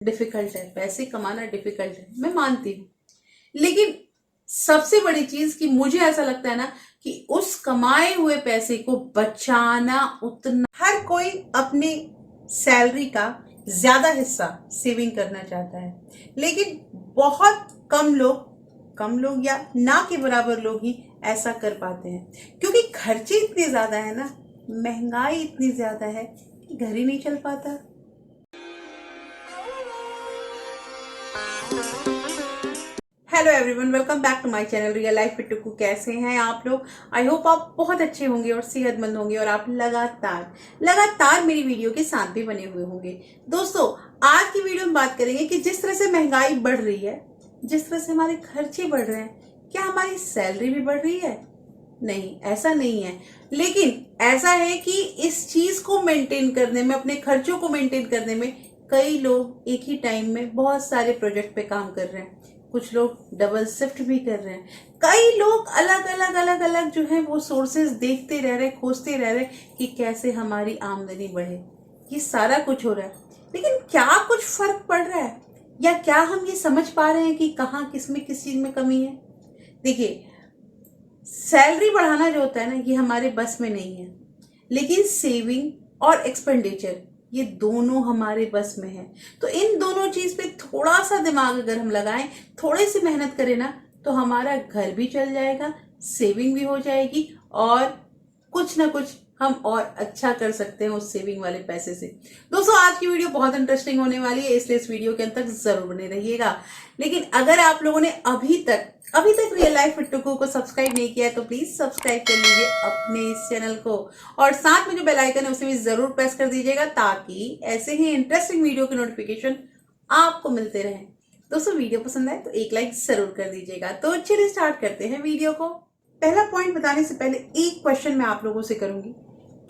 Difficult है, पैसे कमाना डिफिकल्ट है, मैं मानती हूँ। लेकिन सबसे बड़ी चीज कि मुझे ऐसा लगता है ना कि उस कमाए हुए पैसे को बचाना उतना, हर कोई अपनी सैलरी का ज्यादा हिस्सा सेविंग करना चाहता है, लेकिन बहुत कम लोग या ना के बराबर लोग ही ऐसा कर पाते हैं, क्योंकि खर्चे इतने ज्यादा है ना, महंगाई इतनी ज्यादा है कि घर ही नहीं चल पाता। Hello everyone, welcome back to my channel real life with Tuku. कैसे हैं आप लोग? आई होप आप बहुत अच्छे होंगे और सेहतमंद होंगे और आप लगातार मेरी वीडियो के साथ भी बने हुए होंगे। दोस्तों, आज की वीडियो में बात करेंगे कि जिस तरह से महंगाई बढ़ रही है, जिस तरह से हमारे खर्चे बढ़ रहे हैं, क्या हमारी सैलरी भी बढ़ रही है? नहीं, ऐसा नहीं है। लेकिन ऐसा है कि इस चीज को मेंटेन करने में, अपने खर्चों को मेंटेन करने में कई लोग एक ही टाइम में बहुत सारे प्रोजेक्ट पे काम कर रहे हैं। कुछ लोग डबल शिफ्ट भी कर रहे हैं। कई लोग अलग अलग जो है वो सोर्सेज देखते रह रहे, खोजते रह रहे कि कैसे हमारी आमदनी बढ़े। ये सारा कुछ हो रहा है, लेकिन क्या कुछ फर्क पड़ रहा है? या क्या हम ये समझ पा रहे हैं कि कहाँ किस में किस चीज में कमी है? देखिए, सैलरी बढ़ाना जो होता है ना, ये हमारे बस में नहीं है, लेकिन सेविंग और एक्सपेंडिचर ये दोनों हमारे बस में है। तो इन दोनों चीज पे थोड़ा सा दिमाग अगर हम लगाएं, थोड़ी सी मेहनत करें ना, तो हमारा घर भी चल जाएगा, सेविंग भी हो जाएगी और कुछ ना कुछ हम और अच्छा कर सकते हैं उस सेविंग वाले पैसे से। दोस्तों, आज की वीडियो बहुत इंटरेस्टिंग होने वाली है, इसलिए इस वीडियो के अंत तक जरूर बने रहिएगा। लेकिन अगर आप लोगों ने अभी तक रियल लाइफ विद टुकू को सब्सक्राइब नहीं किया है तो प्लीज सब्सक्राइब कर लीजिए अपने इस चैनल को, और साथ में जो बेल आइकन है उसे भी जरूर प्रेस कर दीजिएगा, ताकि ऐसे ही इंटरेस्टिंग वीडियो के नोटिफिकेशन आपको मिलते रहें। दोस्तों, वीडियो पसंद आए तो एक लाइक जरूर कर दीजिएगा। तो चलिए स्टार्ट करते हैं वीडियो को। पहला पॉइंट बताने से पहले एक क्वेश्चन मैं आप लोगों से करूंगी।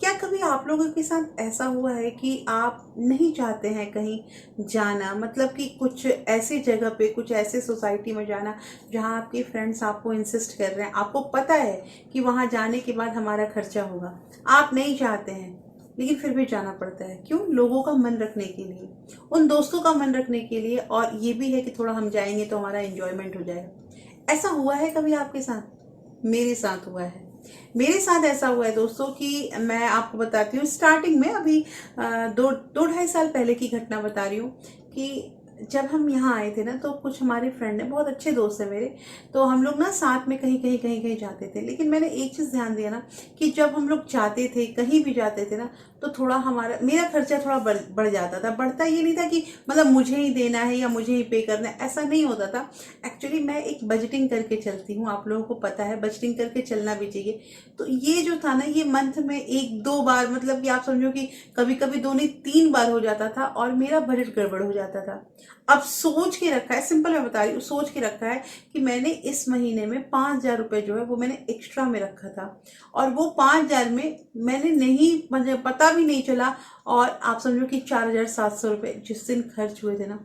क्या कभी आप लोगों के साथ ऐसा हुआ है कि आप नहीं चाहते हैं कहीं जाना, मतलब कि कुछ ऐसी जगह पे, कुछ ऐसे सोसाइटी में जाना जहां आपके फ्रेंड्स आपको इंसिस्ट कर रहे हैं, आपको पता है कि वहां जाने के बाद हमारा खर्चा होगा, आप नहीं चाहते हैं लेकिन फिर भी जाना पड़ता है? क्यों? लोगों का मन रखने के लिए, उन दोस्तों का मन रखने के लिए, और ये भी है कि थोड़ा हम जाएंगे तो हमारा एंजॉयमेंट हो जाएगा। ऐसा हुआ है कभी आपके साथ? मेरे साथ हुआ है। मेरे साथ ऐसा हुआ है दोस्तों कि मैं आपको बताती हूँ, स्टार्टिंग में अभी दो ढाई साल पहले की घटना बता रही हूँ कि जब हम यहाँ आए थे ना, तो कुछ हमारे फ्रेंड है, बहुत अच्छे दोस्त है मेरे, तो हम लोग ना साथ में कहीं जाते थे। लेकिन मैंने एक चीज ध्यान दिया ना कि जब हम लोग जाते थे, कहीं भी जाते थे ना, तो थोड़ा मेरा खर्चा थोड़ा बढ़ जाता था। बढ़ता ये नहीं था कि मतलब मुझे ही देना है या मुझे ही पे करना है, ऐसा नहीं होता था। एक्चुअली मैं एक बजटिंग करके चलती हूँ, आप लोगों को पता है, बजटिंग करके चलना भी चाहिए। तो ये जो था ना, ये मंथ में एक दो बार, मतलब कि आप समझो कि कभी कभी दो नहीं तीन बार हो जाता था और मेरा बजट गड़बड़ हो जाता था। अब सोच के रखा है, सिंपल मैं बता रही हूँ, सोच के रखा है कि मैंने इस महीने में 5,000 रुपए जो है वो मैंने एक्स्ट्रा में रखा था, और वो 5,000 में मैंने नहीं, मुझे पता भी नहीं चला, और आप समझो कि 4,700 रुपए जिस दिन खर्च हुए थे ना,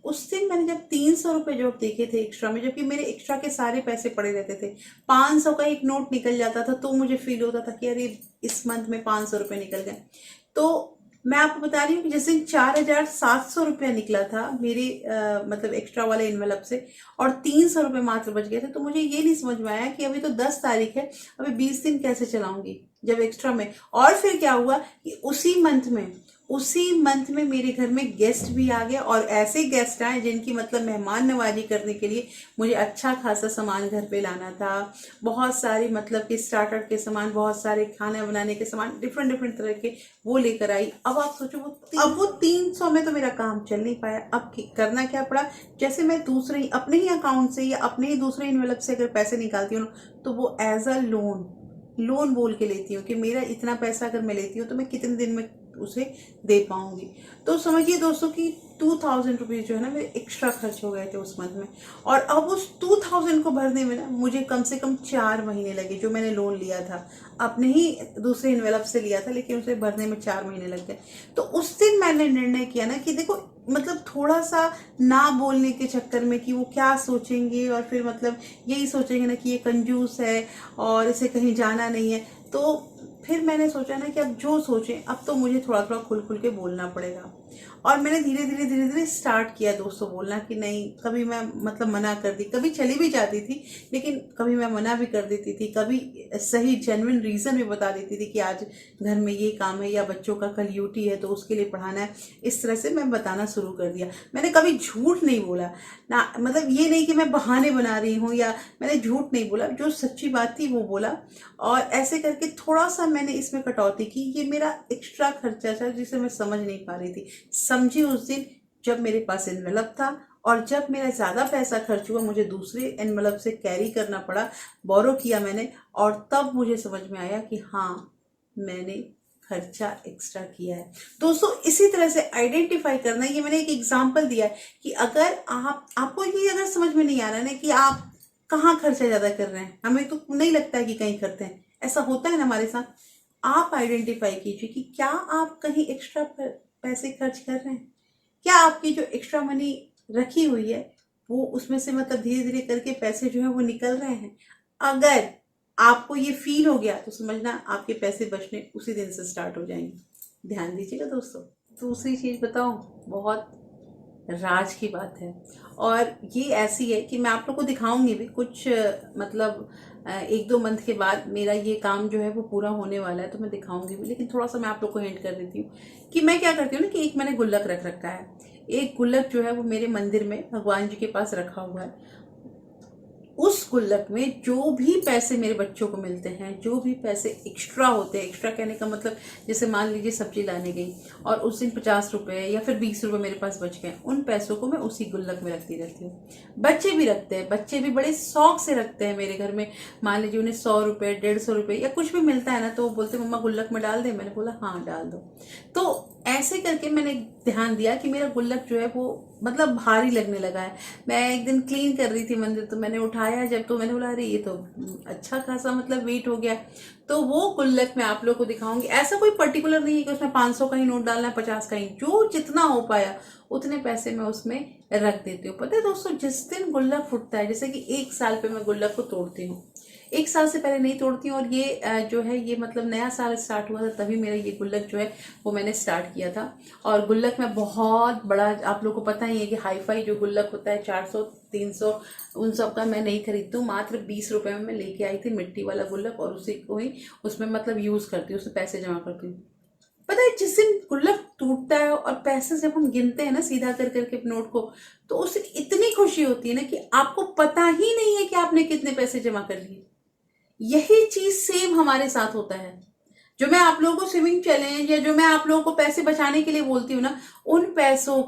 उस दिन मैंने जब 300 रुपए जो देखे थे एक्स्ट्रा में, जबकि मेरे एक्स्ट्रा के सारे पैसे पड़े रहते थे, 500 का एक नोट निकल जाता था तो मुझे फील होता था कि अरे इस मंथ में 500 रुपए निकल गए। तो मैं आपको बता रही हूँ कि जिस दिन 4,700 रुपया निकला था मेरे मतलब एक्स्ट्रा वाले इन्वेलप से, और 300 रुपये मात्र बच गए थे, तो मुझे ये नहीं समझ में आया कि अभी तो 10 तारीख है, अभी 20 दिन कैसे चलाऊंगी जब एक्स्ट्रा में। और फिर क्या हुआ कि उसी मंथ में मेरे घर में गेस्ट भी आ गए, और ऐसे गेस्ट आए जिनकी मतलब मेहमान नवाजी करने के लिए मुझे अच्छा खासा सामान घर पे लाना था। बहुत सारी मतलब कि स्टार्टर के सामान, बहुत सारे खाना बनाने के सामान, डिफरेंट तरह के वो लेकर आई। अब आप सोचो, वो 300 में तो मेरा काम चल नहीं पाया। अब करना क्या पड़ा, जैसे मैं दूसरे अपने ही अकाउंट से या अपने ही दूसरे इन्वेलप से अगर पैसे निकालती हूँ तो वो एज अ लोन बोल के लेती हूँ कि मेरा इतना पैसा अगर मैं लेती हूँ तो मैं कितने दिन में उसे दे पाऊंगी। तो समझिए दोस्तों कि 2,000 रुपीज जो है ना मेरे एक्स्ट्रा खर्च हो गए थे उस मंथ में, और अब उस 2,000 को भरने में ना मुझे कम से कम 4 महीने लगे। जो मैंने लोन लिया था, अपने ही दूसरे इन्वेलप से लिया था, लेकिन उसे भरने में 4 महीने लग गए। तो उस दिन मैंने निर्णय किया ना कि देखो, मतलब थोड़ा सा ना बोलने के चक्कर में कि वो क्या सोचेंगे, और फिर मतलब यही सोचेंगे ना कि ये कंजूस है और इसे कहीं जाना नहीं है, तो फिर मैंने सोचा ना कि अब जो सोचें, अब तो मुझे थोड़ा खुल के बोलना पड़ेगा। और मैंने धीरे धीरे स्टार्ट किया दोस्तों बोलना कि नहीं, कभी मैं मतलब मना कर दी, कभी चली भी जाती थी, लेकिन कभी मैं मना भी कर देती थी, कभी सही जेन्युइन रीज़न भी बता देती थी कि आज घर में ये काम है या बच्चों का कल यूटी है तो उसके लिए पढ़ाना है। इस तरह से मैं बताना शुरू कर दिया। मैंने कभी झूठ नहीं बोला ना, मतलब ये नहीं कि मैं बहाने बना रही हूँ, या मैंने झूठ नहीं बोला, जो सच्ची बात थी वो बोला। और ऐसे करके थोड़ा सा मैंने इसमें कटौती की। ये मेरा एक्स्ट्रा खर्चा था जिसे मैं समझ नहीं पा रही थी। समझी उस दिन जब मेरे पास एनवेलप था, और जब मेरा ज़्यादा पैसा खर्च हुआ, मुझे दूसरे एनवेलप से कैरी करना पड़ा, बोरो किया मैंने, और तब मुझे समझ में आया कि हाँ, मैंने खर्चा एक्स्ट्रा किया है। दोस्तों इसी तरह से आइडेंटिफाई करना, ये मैंने एक एग्जांपल दिया है कि अगर आपको ये अगर समझ में नहीं आ रहा है ना कि आप कहाँ खर्चा ज़्यादा कर रहे हैं, हमें तो नहीं लगता है कि कहीं करते हैं, ऐसा होता है ना हमारे साथ। आप आइडेंटिफाई कीजिए कि क्या आप कहीं एक्स्ट्रा पैसे खर्च कर रहे हैं, क्या आपकी जो एक्स्ट्रा मनी रखी हुई है वो उसमें से मतलब धीरे धीरे करके पैसे जो है वो निकल रहे हैं। अगर आपको ये फील हो गया तो समझना आपके पैसे बचने उसी दिन से स्टार्ट हो जाएंगे। ध्यान दीजिएगा दोस्तों। दूसरी चीज बताऊं, बहुत राज की बात है, और ये ऐसी है कि मैं आप लोग को दिखाऊंगी भी कुछ, मतलब 1-2 मंथ के बाद मेरा ये काम जो है वो पूरा होने वाला है, तो मैं दिखाऊंगी भी। लेकिन थोड़ा सा मैं आप लोग को हिंट कर देती हूँ कि मैं क्या करती हूँ ना, कि एक मैंने गुल्लक रख रखा है। एक गुल्लक जो है वो मेरे मंदिर में भगवान जी के पास रखा हुआ है। उस गुल्लक में जो भी पैसे मेरे बच्चों को मिलते हैं, जो भी पैसे एक्स्ट्रा होते हैं, एक्स्ट्रा कहने का मतलब जैसे मान लीजिए सब्जी लाने गई और उस दिन 50 रुपए या फिर 20 रुपए मेरे पास बच गए, उन पैसों को मैं उसी गुल्लक में रखती रहती हूँ। बच्चे भी रखते हैं, बच्चे भी बड़े शौक से रखते हैं मेरे घर में। मान लीजिए उन्हें 100 रुपए, 150 रुपए या कुछ भी मिलता है ना, तो वो बोलते मम्मा गुल्लक में डाल दे। मैंने बोला हाँ डाल दो। तो ऐसे करके मैंने ध्यान दिया कि मेरा गुल्लक जो है वो मतलब भारी लगने लगा है। मैं एक दिन क्लीन कर रही थी मंदिर, तो मैंने उठाया जब, तो मैंने बोला अरे ये तो अच्छा खासा मतलब वेट हो गया। तो वो गुल्लक मैं आप लोग को दिखाऊंगी। ऐसा कोई पर्टिकुलर नहीं है कि उसमें 500 का ही नोट डालना है, 50 का ही, जो जितना हो पाया उतने पैसे मैं उसमें रख देती हूँ। पता है दोस्तों, जिस दिन गुल्लक फुटता है, जैसे कि 1 साल पे मैं गुल्लक को तोड़ती हूँ, 1 साल से पहले नहीं तोड़ती हूँ। और ये जो है ये मतलब नया साल स्टार्ट हुआ था तभी मेरा ये गुल्लक जो है वो मैंने स्टार्ट किया था। और गुल्लक में बहुत बड़ा, आप लोग को पता ही है कि हाई फाई जो गुल्लक होता है 400 300, उन सब का मैं नहीं खरीदती हूँ। मात्र 20 रुपए में मैं लेके आई थी मिट्टी वाला गुल्लक, और उसी को ही उसमें मतलब यूज करती हूँ, उसमें पैसे जमा करती हूँ। पता है जिस दिन गुल्लक टूटता है और पैसे जब हम गिनते हैं ना सीधा कर करके नोट को, तो उससे इतनी खुशी होती है ना कि आपको पता ही नहीं है कि आपने कितने पैसे जमा कर लिए। यही चीज सेम हमारे साथ होता है। जो मैं आप लोगों को स्विमिंग चैलेंज या जो मैं आप लोगों को पैसे बचाने के लिए बोलती हूँ ना, उन पैसों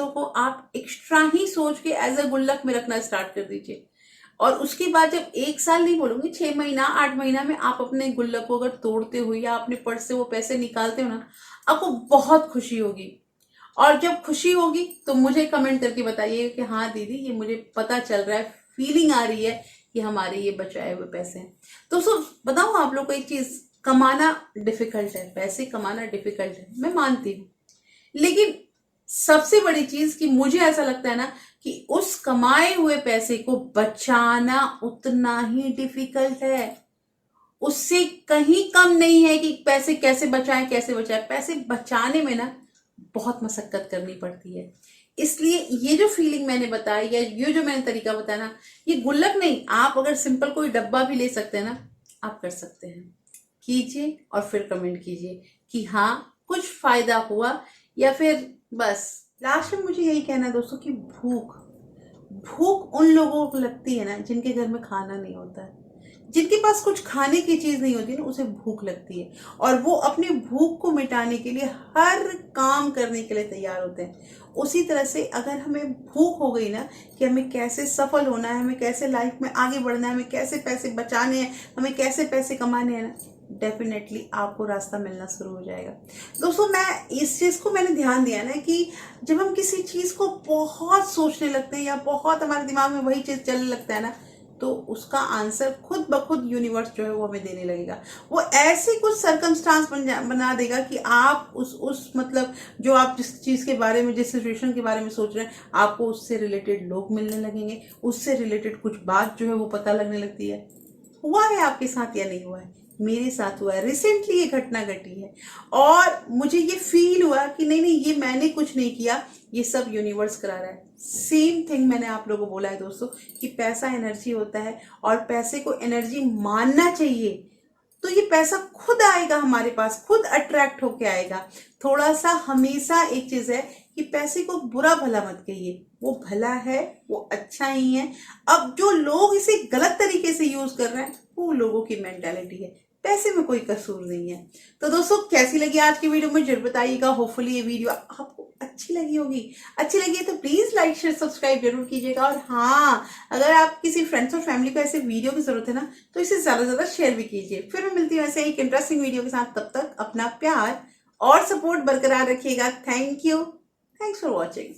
को आप एक्स्ट्रा ही सोच के एज अ गुल्लक में रखना स्टार्ट कर दीजिए। और उसके बाद जब 1 साल नहीं बोलूंगी, 6 महीना 8 महीना में आप अपने गुल्लक को अगर तोड़ते हो या अपने पर्स से वो पैसे निकालते हो ना, आपको बहुत खुशी होगी। और जब खुशी होगी तो मुझे कमेंट करके बताइए कि हाँ दीदी ये मुझे पता चल रहा है, फीलिंग आ रही है कि हमारे ये बचाए हुए पैसे हैं। दोस्तों बताऊं आप लोग को एक चीज, कमाना डिफिकल्ट है, पैसे कमाना डिफिकल्ट है, मैं मानती हूँ। लेकिन सबसे बड़ी चीज कि मुझे ऐसा लगता है ना कि उस कमाए हुए पैसे को बचाना उतना ही डिफिकल्ट है। उससे कहीं कम नहीं है कि पैसे कैसे बचाएं कैसे बचाएं। पैसे बचाने में ना बहुत मशक्कत करनी पड़ती है। इसलिए ये जो फीलिंग मैंने बताई या ये जो मैंने तरीका बताया ना, ये गुल्लक नहीं, आप अगर सिंपल कोई डब्बा भी ले सकते हैं ना, आप कर सकते हैं। कीजिए और फिर कमेंट कीजिए कि हाँ कुछ फायदा हुआ या फिर बस। लास्ट में मुझे यही कहना है दोस्तों कि भूख भूख उन लोगों को लगती है ना जिनके घर में खाना नहीं होता है, जिनके पास कुछ खाने की चीज नहीं होती ना, उसे भूख लगती है। और वो अपनी भूख को मिटाने के लिए हर काम करने के लिए तैयार होते हैं। उसी तरह से अगर हमें भूख हो गई ना कि हमें कैसे सफल होना है, हमें कैसे लाइफ में आगे बढ़ना है, हमें कैसे पैसे बचाने हैं, हमें कैसे पैसे कमाने हैं ना, डेफिनेटली आपको रास्ता मिलना शुरू हो जाएगा। दोस्तों मैं इस चीज को मैंने ध्यान दिया ना कि जब हम किसी चीज को बहुत सोचने लगते हैं या बहुत हमारे दिमाग में वही चीज चलने लगता है ना, तो उसका आंसर खुद ब खुद यूनिवर्स जो है वो हमें देने लगेगा। वो ऐसे कुछ सर्कमस्टांस बना देगा कि आप उस मतलब जो आप जिस चीज के बारे में, जिस सिचुएशन के बारे में सोच रहे हैं, आपको उससे रिलेटेड लोग मिलने लगेंगे, उससे रिलेटेड कुछ बात जो है वो पता लगने लगती है। हुआ है आपके साथ या नहीं हुआ है? मेरे साथ हुआ है, रिसेंटली ये घटना घटी है और मुझे ये फील हुआ कि नहीं नहीं, ये मैंने कुछ नहीं किया, ये सब यूनिवर्स करा रहा है। सेम थिंग मैंने आप लोगों को बोला है दोस्तों कि पैसा एनर्जी होता है और पैसे को एनर्जी मानना चाहिए, तो ये पैसा खुद आएगा हमारे पास, खुद अट्रैक्ट होके आएगा। थोड़ा सा हमेशा एक चीज है कि पैसे को बुरा भला मत कहिए, वो भला है, वो अच्छा ही है। अब जो लोग इसे गलत तरीके से यूज कर रहे हैं वो लोगों की मेंटालिटी है, पैसे में कोई कसूर नहीं है। तो दोस्तों कैसी लगी आज की वीडियो मुझे जरूर बताइएगा। होपफुली ये वीडियो आपको अच्छी लगी होगी। अच्छी लगी है तो प्लीज लाइक शेयर सब्सक्राइब जरूर कीजिएगा। और हाँ, अगर आप किसी फ्रेंड्स और फैमिली को ऐसे वीडियो की जरूरत है ना, तो इसे ज्यादा से ज्यादा शेयर भी कीजिए। फिर मैं मिलती हूँ ऐसे एक इंटरेस्टिंग वीडियो के साथ, तब तक अपना प्यार और सपोर्ट बरकरार रखिएगा। Thank you, thanks for watching.